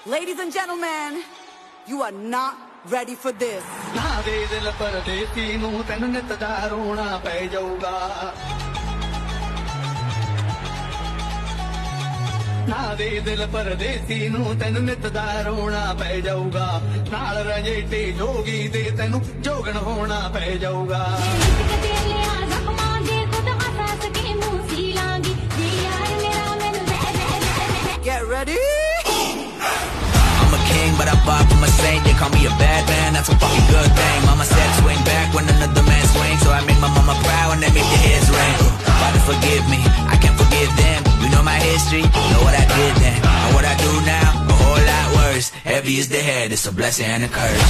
Ladies and gentlemen, you are not ready for this. ਨਾ ਦੇ ਦਿਲ ਪਰਦੇਸੀ ਨੂੰ ਤੈਨੂੰ ਨਿਤ ਦਾ ਰੋਣਾ ਪੈ ਜਾਊਗਾ ਨਾ ਦੇ ਦਿਲ ਪਰਦੇਸੀ ਨੂੰ ਤੈਨੂੰ ਨਿਤ ਦਾ ਰੋਣਾ ਪੈ ਜਾਊਗਾ ਨਾਲ ਰਜੇਟੇ ਜੋਗੀ ਦੇ ਤੈਨੂੰ ਜੋਗਣ ਹੋਣਾ ਪੈ ਜਾਊਗਾ Get ready. I'm a king, but I bop from a saint. They call me a bad man, that's a fucking good thing. Mama said swing back when another man swings, so I make my mama proud when they make their heads ring. Father, forgive me, I can't forgive them. You know my history, know what I did then. Know what I do now, a whole lot worse. Heavy is the head, it's a blessing and a curse.